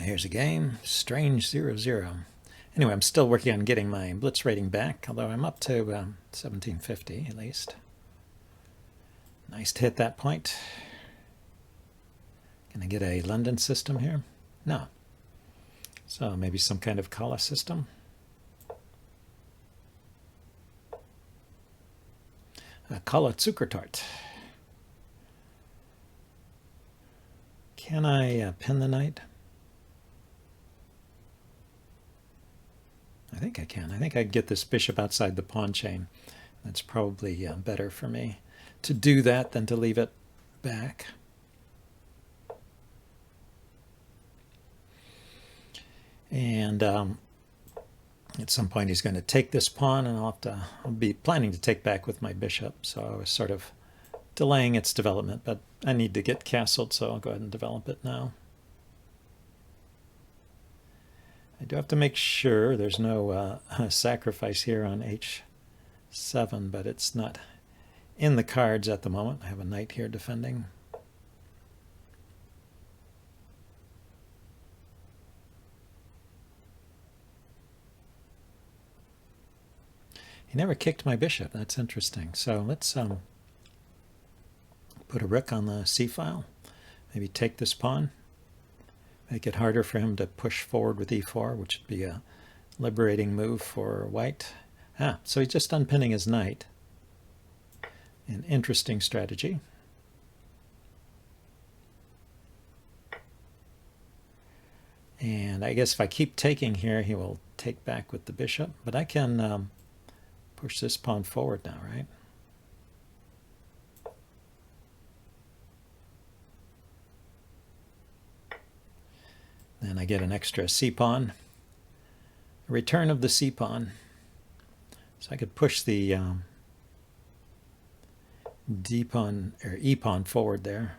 Here's a game. Strange 0-0. Anyway, I'm still working on getting my Blitz rating back, although I'm up to 1750 at least. Nice to hit that point. Can I get a London system here? No. So maybe some kind of Kala system. Kala Zuckertort. Can I pin the knight? I think I can. I think I can get this bishop outside the pawn chain. That's probably better for me to do that than to leave it back. And at some point he's going to take this pawn, and I'll be planning to take back with my bishop. So I was sort of delaying its development, but I need to get castled, so I'll go ahead and develop it now. I do have to make sure there's no sacrifice here on h7, but it's not in the cards at the moment. I have a knight here defending. He never kicked my bishop. That's interesting. So let's put a rook on the c-file. Maybe take this pawn. Make it harder for him to push forward with e4, which would be a liberating move for white. So he's just unpinning his knight. An interesting strategy. And I guess if I keep taking here, he will take back with the bishop. But I can push this pawn forward now, right? Then I get an extra c-pawn. A return of the c-pawn. So I could push the d-pawn or e-pawn forward there.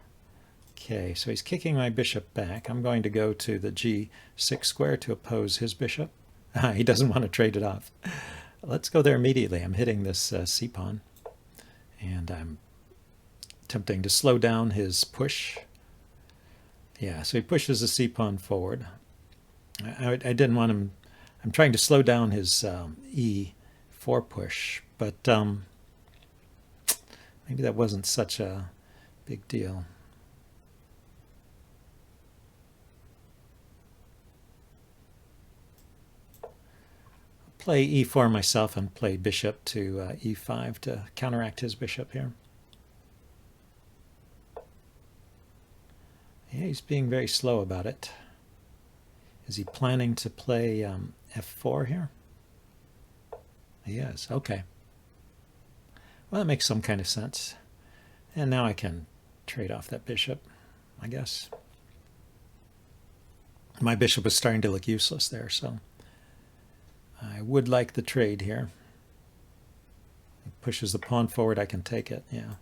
Okay, so he's kicking my bishop back. I'm going to go to the g6 square to oppose his bishop. He doesn't want to trade it off. Let's go there immediately. I'm hitting this c-pawn, and I'm attempting to slow down his push. Yeah, so he pushes the c-pawn forward. I didn't want him. I'm trying to slow down his e4 push, but maybe that wasn't such a big deal. Play e4 myself and play bishop to e5 to counteract his bishop here. Yeah, he's being very slow about it. Is he planning to play f4 here? He is. Okay. Well, that makes some kind of sense. And now I can trade off that bishop, I guess. My bishop is starting to look useless there, so I would like the trade here. He pushes the pawn forward, I can take it, yeah.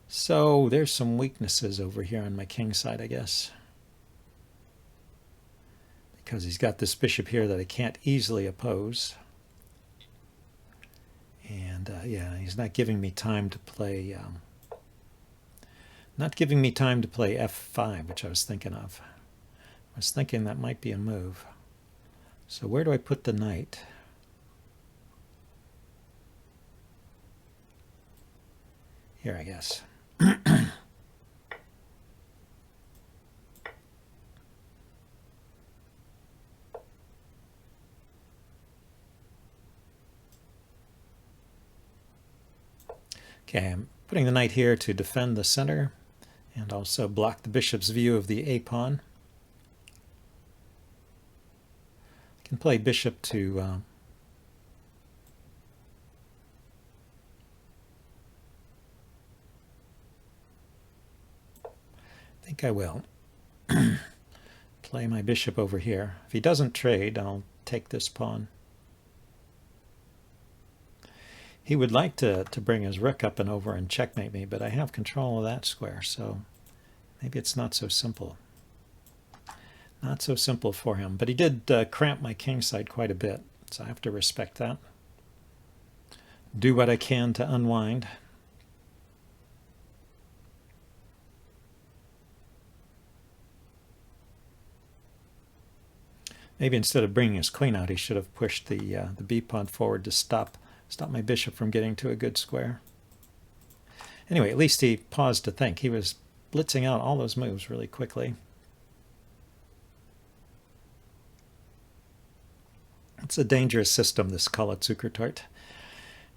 So there's some weaknesses over here on my king side, I guess. Because he's got this bishop here that I can't easily oppose. And yeah, he's not giving me time to play f5, which I was thinking of. I was thinking that might be a move. So where do I put the knight? Here, I guess. Okay, I'm putting the knight here to defend the center and also block the bishop's view of the a-pawn. I can play bishop to I think I will play my bishop over here. If he doesn't trade, I'll take this pawn. He would like to bring his rook up and over and checkmate me, but I have control of that square, so maybe it's not so simple. Not so simple for him, but he did cramp my king side quite a bit, so I have to respect that. Do what I can to unwind. Maybe instead of bringing his queen out, he should have pushed the b pawn forward to stop my bishop from getting to a good square. Anyway, at least he paused to think. He was blitzing out all those moves really quickly. It's a dangerous system, this Kala-Zukertort.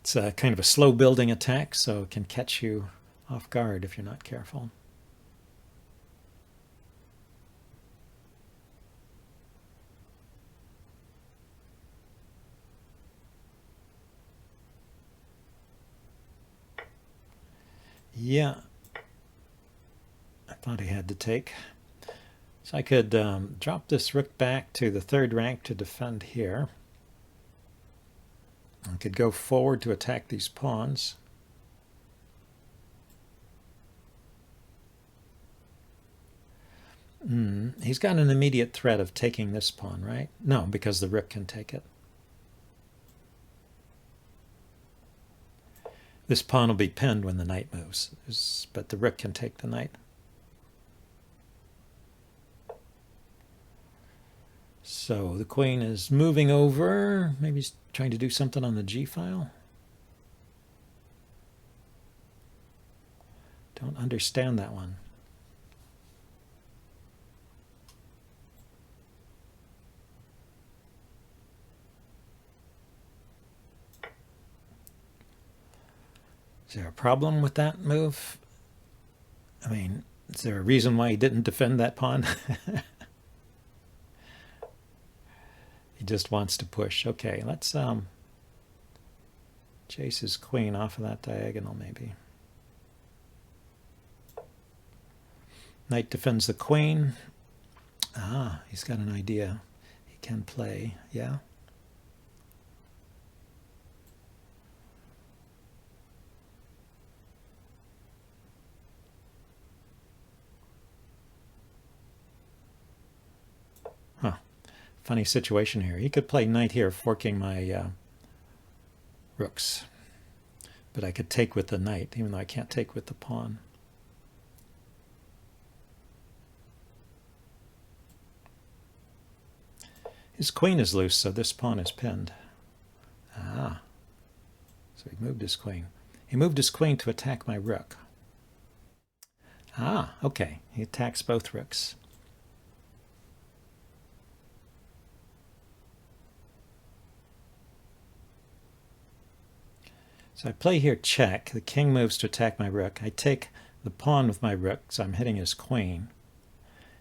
It's a kind of a slow building attack, so it can catch you off guard if you're not careful. Yeah, I thought he had to take. So I could drop this rook back to the third rank to defend here. I could go forward to attack these pawns. He's got an immediate threat of taking this pawn, right? No, because the rook can take it. This pawn will be pinned when the knight moves, but the rook can take the knight. So the queen is moving over. Maybe he's trying to do something on the g file. Don't understand that one. Is there a problem with that move? I mean, is there a reason why he didn't defend that pawn? He just wants to push. Okay, let's chase his queen off of that diagonal maybe. Knight defends the queen. Ah, he's got an idea. He can play, yeah. Huh. Funny situation here. He could play knight here, forking my rooks. But I could take with the knight, even though I can't take with the pawn. His queen is loose, so this pawn is pinned. Ah. So he moved his queen. He moved his queen to attack my rook. Ah, okay. He attacks both rooks. So I play here check. The king moves to attack my rook. I take the pawn with my rook, so I'm hitting his queen.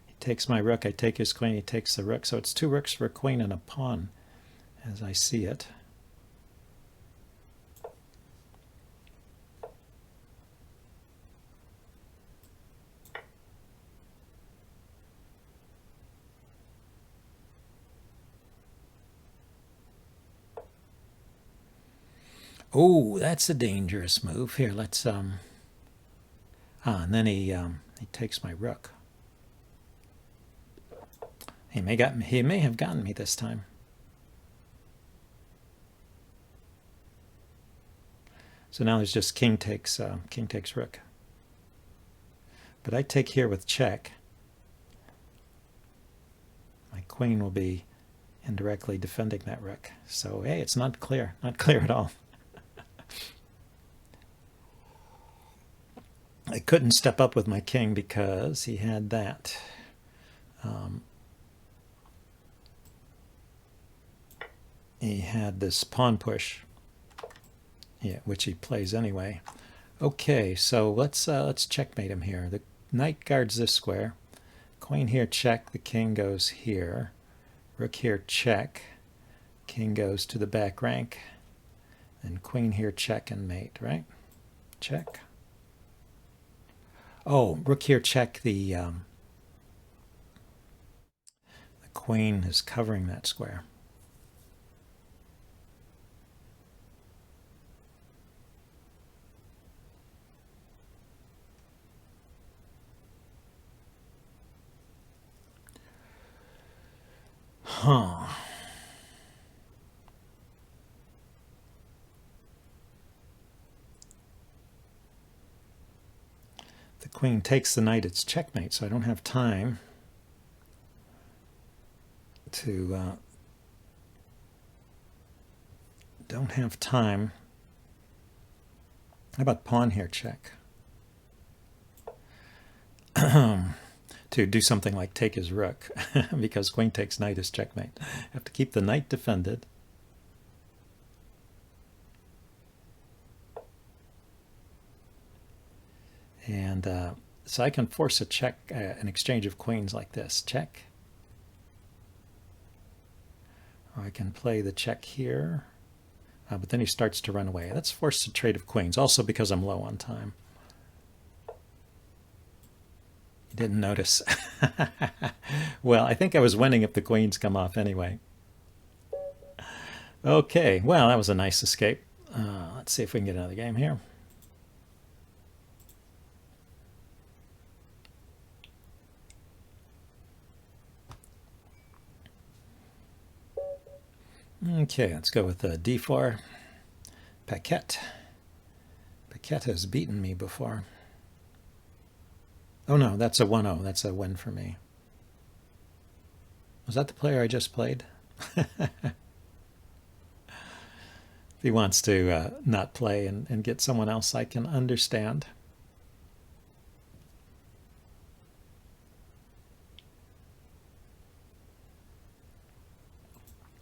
He takes my rook, I take his queen, he takes the rook. So it's two rooks for a queen and a pawn, as I see it. Oh, that's a dangerous move. Here, let's and then he takes my rook. He may have gotten me this time. So now there's just king takes rook. But I take here with check. My queen will be indirectly defending that rook. So hey, it's not clear at all. I couldn't step up with my king because he had that. He had this pawn push, yeah, which he plays anyway. Okay, so let's checkmate him here. The knight guards this square. Queen here check. The king goes here. Rook here check. King goes to the back rank. And queen here check and mate, right? Check. Oh, rook here check. The queen is covering that square. Huh. The queen takes the knight, it's checkmate, so I don't have time. to don't have time. How about pawn here check? To do something like take his rook, because queen takes knight is checkmate. Have to keep the knight defended. And so I can force a check, an exchange of queens like this. Check. Or I can play the check here. But then he starts to run away. That's forced a trade of queens, also because I'm low on time. You didn't notice. Well, I think I was winning if the queens come off anyway. Okay, well, that was a nice escape. Let's see if we can get another game here. Okay, let's go with d4. Paquette. Paquette has beaten me before. Oh no, that's a 1-0. That's a win for me. Was that the player I just played? If he wants to not play and get someone else, I can understand.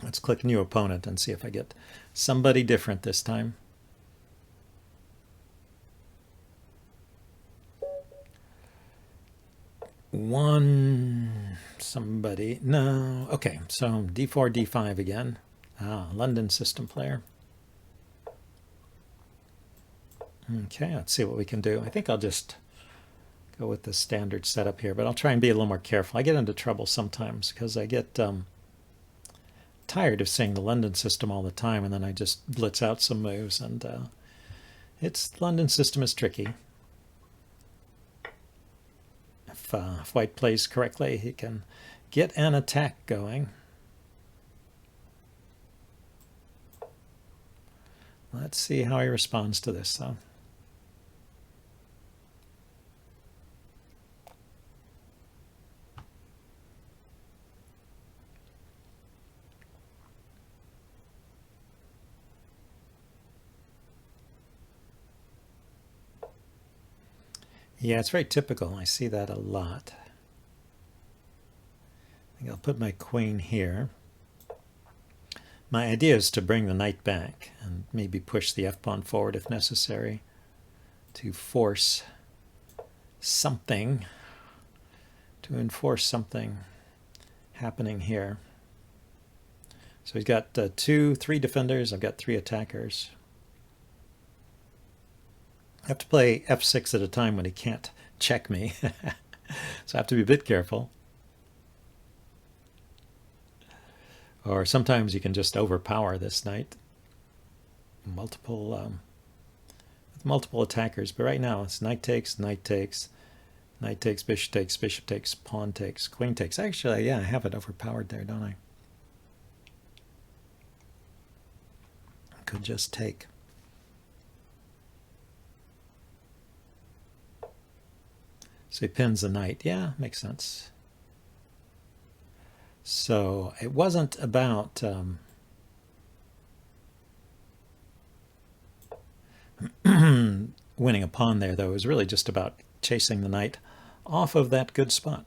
Let's click new opponent and see if I get somebody different this time. Somebody, no, okay, so d4, d5 again. London system player. Okay, let's see what we can do. I think I'll just go with the standard setup here, but I'll try and be a little more careful. I get into trouble sometimes because I get tired of seeing the London system all the time, and then I just blitz out some moves, and London system is tricky. If white plays correctly, he can get an attack going. Let's see how he responds to this, though. Yeah, it's very typical. I see that a lot. I think I'll put my queen here. My idea is to bring the knight back and maybe push the f-pawn forward if necessary to force something, to enforce something happening here. So he's got 3 defenders. I've got 3 attackers. I have to play f6 at a time when he can't check me. So I have to be a bit careful. Or sometimes you can just overpower this knight. With multiple attackers. But right now it's knight takes, knight takes, knight takes, bishop takes, pawn takes, queen takes. Actually, yeah, I have it overpowered there, don't I? I could just take. So he pins the knight. Yeah, makes sense. So it wasn't about winning a pawn there, though. It was really just about chasing the knight off of that good spot.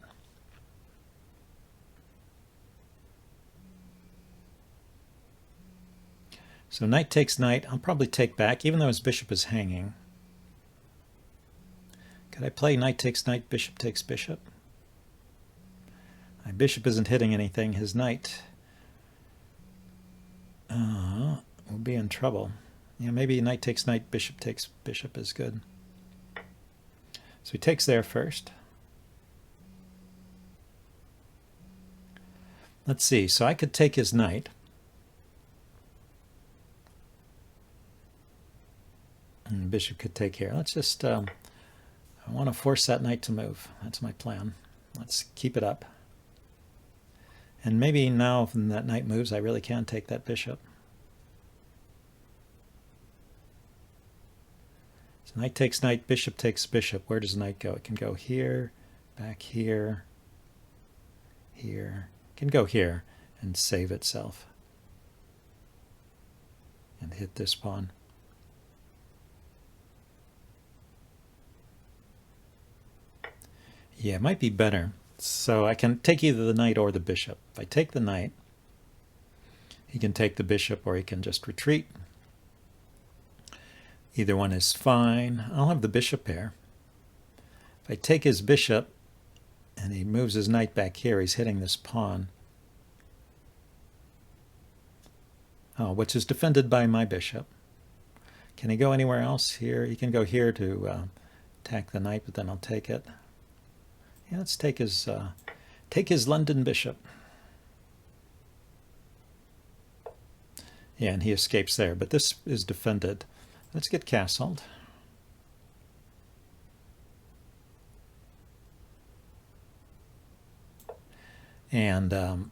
So knight takes knight. I'll probably take back, even though his bishop is hanging. Could I play knight takes knight, bishop takes bishop? My bishop isn't hitting anything. His knight will be in trouble. Yeah, maybe knight takes knight, bishop takes bishop is good. So he takes there first. Let's see. So I could take his knight. And bishop could take here. Let's just... I want to force that knight to move. That's my plan. Let's keep it up. And maybe now when that knight moves, I really can take that bishop. So knight takes knight, bishop takes bishop. Where does knight go? It can go here, back here, here. It can go here. and save itself and hit this pawn. Yeah, it might be better. So I can take either the knight or the bishop. If I take the knight, he can take the bishop or he can just retreat. Either one is fine. I'll have the bishop pair. If I take his bishop and he moves his knight back here, he's hitting this pawn, which is defended by my bishop. Can he go anywhere else here? He can go here to attack the knight, but then I'll take it. Yeah, let's take his London bishop. Yeah, and he escapes there, but this is defended. Let's get castled. And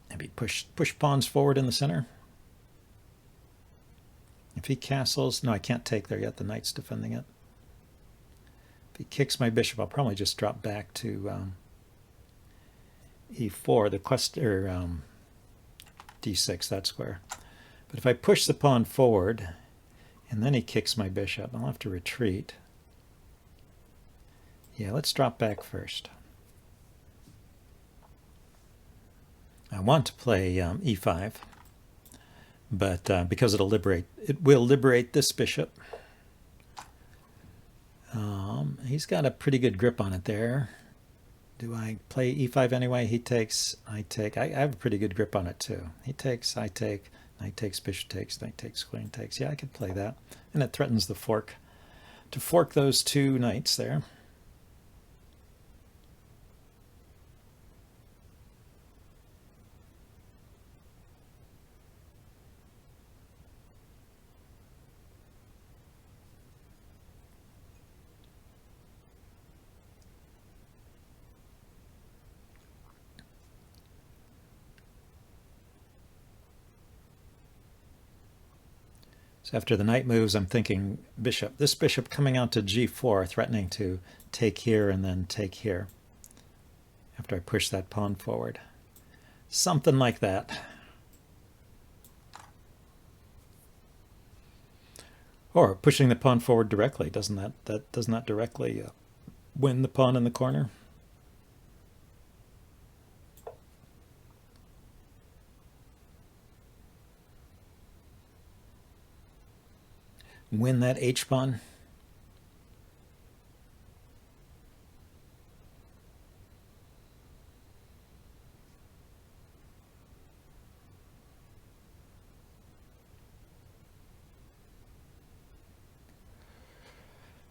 maybe push pawns forward in the center. If he castles, no, I can't take there yet. The knight's defending it. If he kicks my bishop, I'll probably just drop back to e4, the d6, that square. But if I push the pawn forward and then he kicks my bishop, I'll have to retreat. Yeah, let's drop back first. I want to play e5, but because it will liberate this bishop. He's got a pretty good grip on it there. Do I play e5 anyway? He takes, I take. I have a pretty good grip on it too. He takes, I take, knight takes, bishop takes, knight takes, queen takes. Yeah, I could play that. And it threatens the fork, to fork those two knights there. So after the knight moves, I'm thinking bishop. This bishop coming out to g4, threatening to take here and then take here after I push that pawn forward. Something like that. Or pushing the pawn forward directly. Doesn't that directly win the pawn in the corner? Win that h-pawn.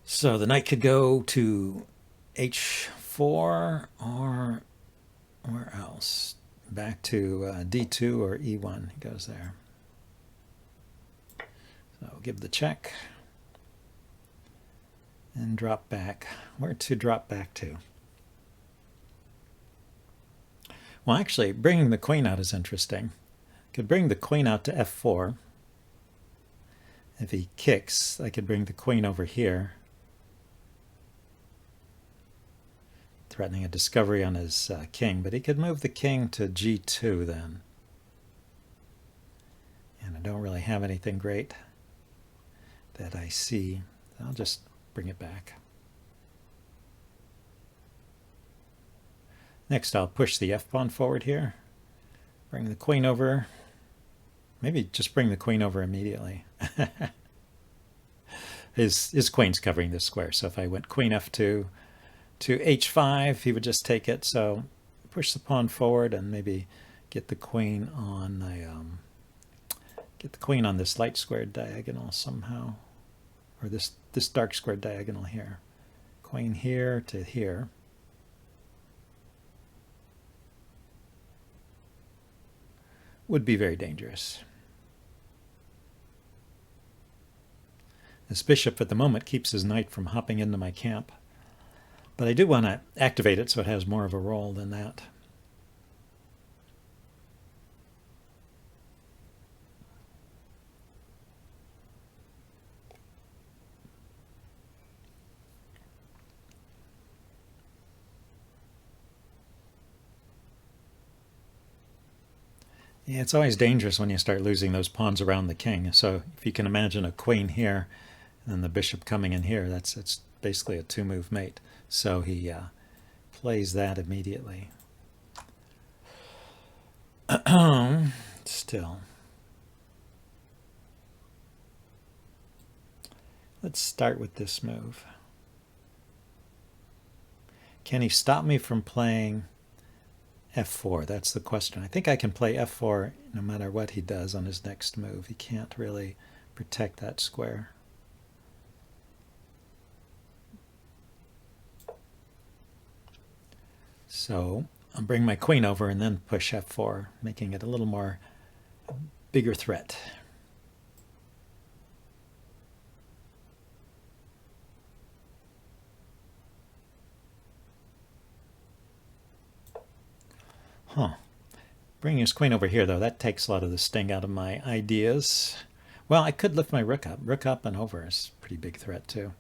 So the knight could go to h4 or where else? Back to d2 or e1. He goes there. So I'll give the check and drop back. Where to drop back to? Well, actually, bringing the queen out is interesting. Could bring the queen out to f4. If he kicks, I could bring the queen over here, threatening a discovery on his king. But he could move the king to g2 then. And I don't really have anything great that I see. I'll just bring it back. Next, I'll push the f-pawn forward here. Bring the queen over. Maybe just bring the queen over immediately. His queen's covering this square, so if I went queen f2 to h5, he would just take it. So push the pawn forward and maybe get the queen on this light squared diagonal somehow, or this dark squared diagonal here. Queen here to here. Would be very dangerous. This bishop at the moment keeps his knight from hopping into my camp, but I do want to activate it so it has more of a role than that. Yeah, it's always dangerous when you start losing those pawns around the king. So if you can imagine a queen here and then the bishop coming in here, it's basically a two-move mate. So he plays that immediately. Still. Let's start with this move. Can he stop me from playing f4? That's the question. I think I can play f4 no matter what he does on his next move. He can't really protect that square. So I'll bring my queen over and then push f4, making it a little more bigger threat. Huh. Bringing his queen over here, though, that takes a lot of the sting out of my ideas. Well, I could lift my rook up. Rook up and over is a pretty big threat, too.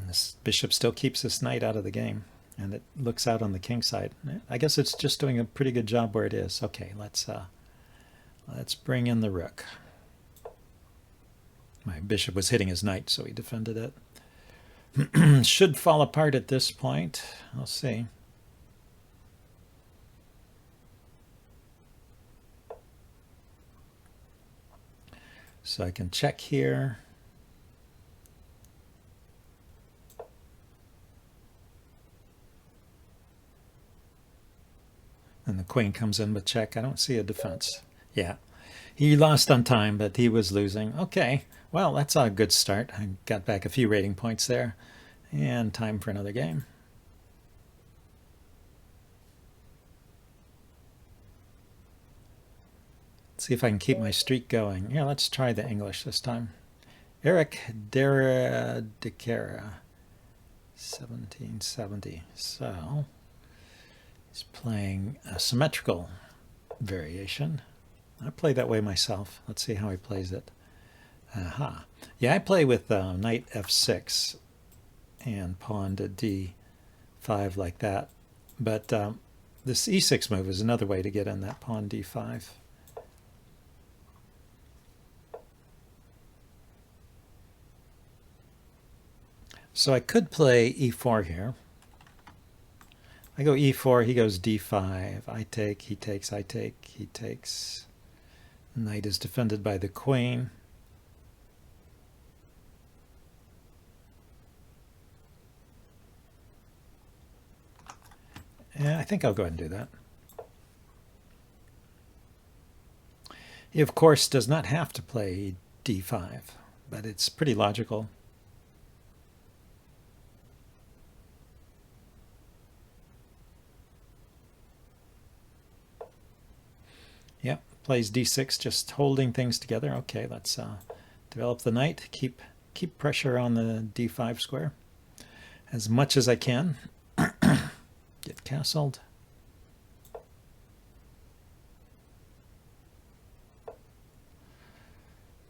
This bishop still keeps this knight out of the game, and it looks out on the king side. I guess it's just doing a pretty good job where it is. Okay, let's bring in the rook. My bishop was hitting his knight, so he defended it. Should fall apart at this point. I'll see. So I can check here. And the queen comes in with check. I don't see a defense. Yeah, he lost on time, but he was losing. Okay, well, that's a good start. I got back a few rating points there. And time for another game. Let's see if I can keep my streak going. Yeah, let's try the English this time. Eric Decara, 1770. So he's playing a symmetrical variation. I play that way myself. Let's see how he plays it. Aha. Yeah, I play with knight f6 and pawn to d5 like that. But this e6 move is another way to get in that pawn d5. So I could play e4 here. I go e4, he goes d5. I take, he takes, I take, he takes. Knight is defended by the queen. Yeah, I think I'll go ahead and do that. He, of course, does not have to play d5, but it's pretty logical. Yep, plays d6, just holding things together. Okay, let's develop the knight, keep pressure on the d5 square as much as I can. Get castled.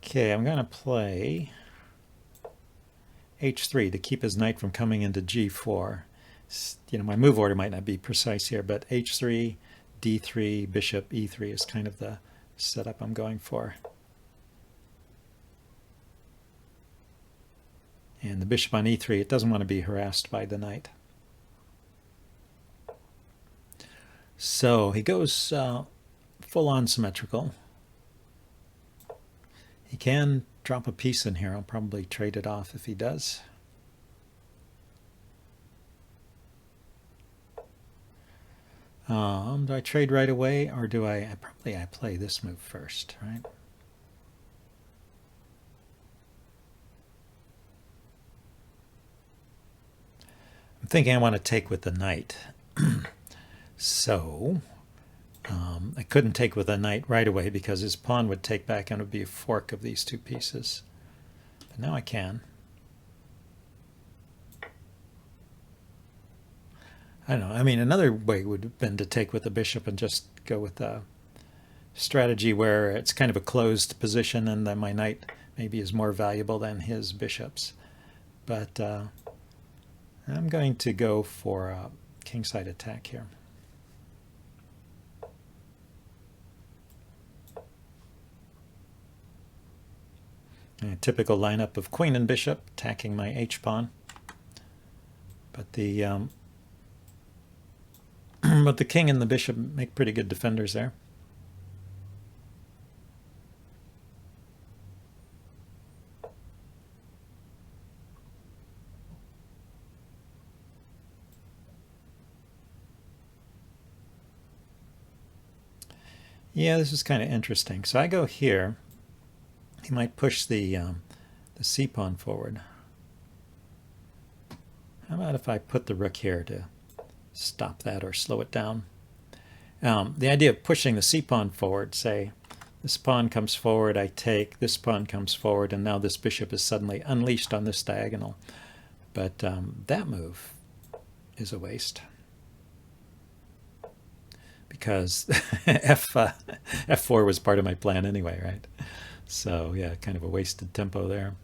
Okay, I'm going to play h3 to keep his knight from coming into g4. You know, my move order might not be precise here, but h3, d3, bishop e3 is kind of the setup I'm going for. And the bishop on e3, it doesn't want to be harassed by the knight. So he goes full-on symmetrical. He can drop a piece in here. I'll probably trade it off if he does. Do I trade right away, or do I play this move first, right? I'm thinking I want to take with the knight. So I couldn't take with a knight right away because his pawn would take back and it would be a fork of these two pieces. But now I can. I don't know. I mean, another way would have been to take with the bishop and just go with a strategy where it's kind of a closed position and then my knight maybe is more valuable than his bishops. But I'm going to go for a kingside attack here. A typical lineup of queen and bishop attacking my h-pawn. But the but the king and the bishop make pretty good defenders there. Yeah, this is kind of interesting. So I go here. He might push the c-pawn forward. How about if I put the rook here to stop that or slow it down? The idea of pushing the c-pawn forward, say this pawn comes forward, I take, this pawn comes forward, and now this bishop is suddenly unleashed on this diagonal. But that move is a waste. Because f4 was part of my plan anyway, right? So yeah, kind of a wasted tempo there.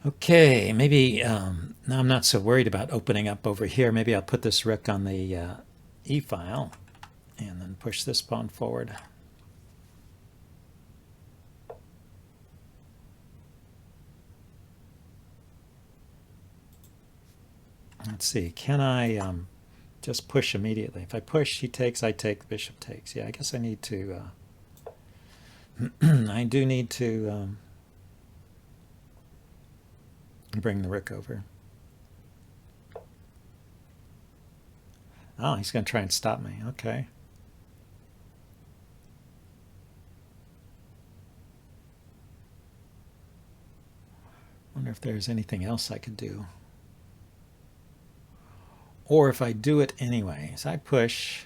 Okay, maybe now I'm not so worried about opening up over here. Maybe I'll put this rook on the e-file and then push this pawn forward. Let's see, can I just push immediately? If I push, he takes, I take, bishop takes. Yeah, I guess I need to, I do need to bring the rook over. Oh, he's going to try and stop me. Okay. Wonder if there's anything else I could do. Or if I do it anyway. So I push,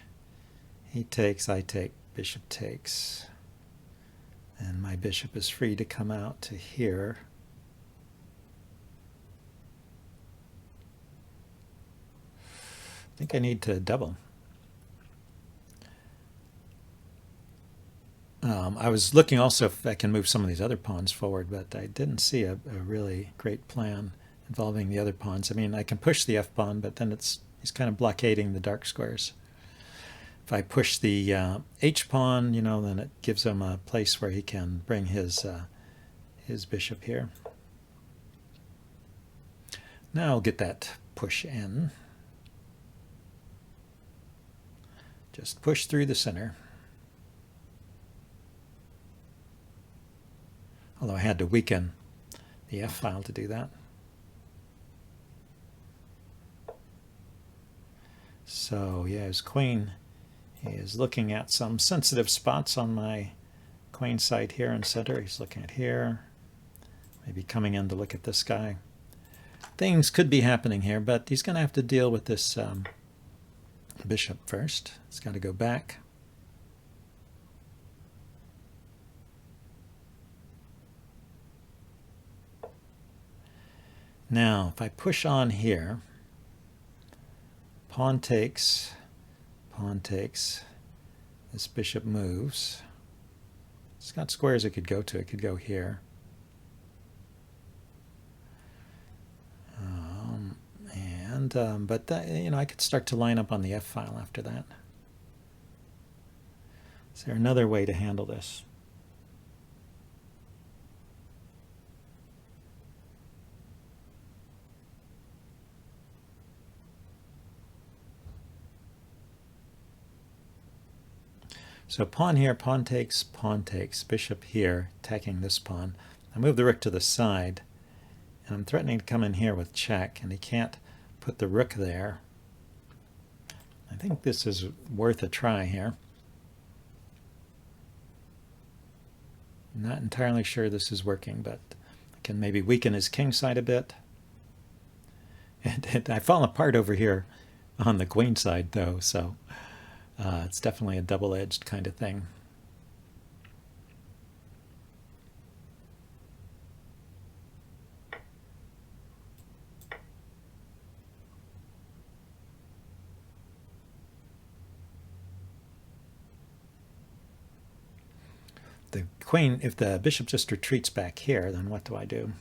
he takes, I take, bishop takes. And my bishop is free to come out to here. I think I need to double. I was looking also if I can move some of these other pawns forward, but I didn't see a really great plan involving the other pawns. I mean, I can push the f-pawn, but then he's kind of blockading the dark squares. If I push the h-pawn, you know, then it gives him a place where he can bring his bishop here. Now I'll get that push in. Just push through the center. Although I had to weaken the f-file to do that. So yeah, his queen is looking at some sensitive spots on my queen side here in center. He's looking at here, maybe coming in to look at this guy. Things could be happening here, but he's going to have to deal with this bishop first. It's got to go back. Now, if I push on here, pawn takes, this bishop moves. It's got squares it could go to. It could go here. But that, you know, I could start to line up on the f-file after that. Is there another way to handle this? So pawn here, pawn takes, bishop here, attacking this pawn. I move the rook to the side, and I'm threatening to come in here with check, and he can't put the rook there. I think this is worth a try here. I'm not entirely sure this is working, but I can maybe weaken his king side a bit. And I fall apart over here on the queen side, though, so it's definitely a double-edged kind of thing. the queen, if the bishop just retreats back here, then what do I do?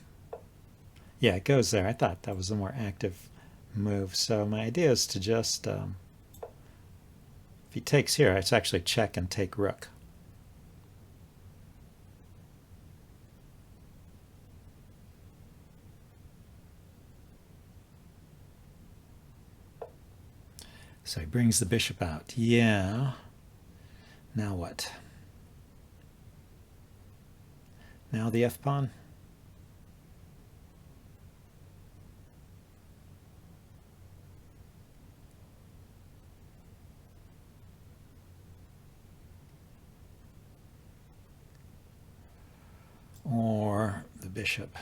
Yeah, it goes there. I thought that was a more active move. So my idea is to just, if he takes here, it's actually check and take rook. So he brings the bishop out. Yeah. Now what? Now the f-pawn? Or the bishop?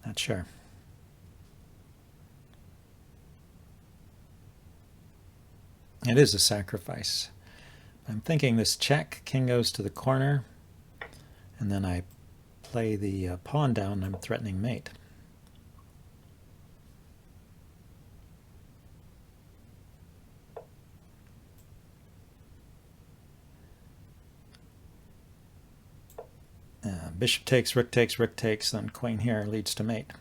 Not sure. It is a sacrifice. I'm thinking this check, king goes to the corner, and then I play the pawn down, I'm threatening mate. Bishop takes, rook takes, then queen here leads to mate.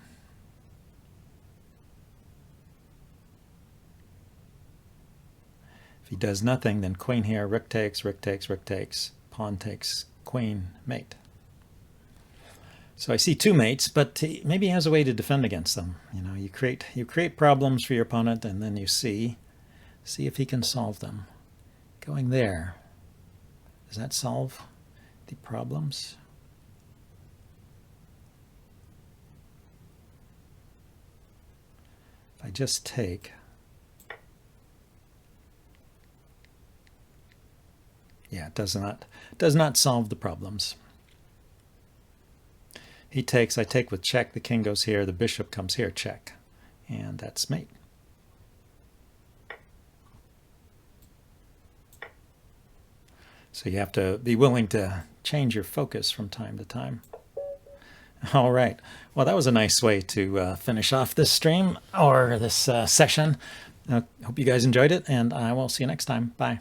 If he does nothing, then queen here, rook takes, pawn takes, queen, mate. So I see two mates, but maybe he has a way to defend against them. You know, you create problems for your opponent, and then you see if he can solve them. Going there, does that solve the problems? If I just take, yeah, it does not solve the problems. He takes, I take with check, the king goes here, the bishop comes here, check, and that's mate. So you have to be willing to change your focus from time to time. All right. Well, that was a nice way to finish off this stream or this session. Hope you guys enjoyed it, and I will see you next time. Bye.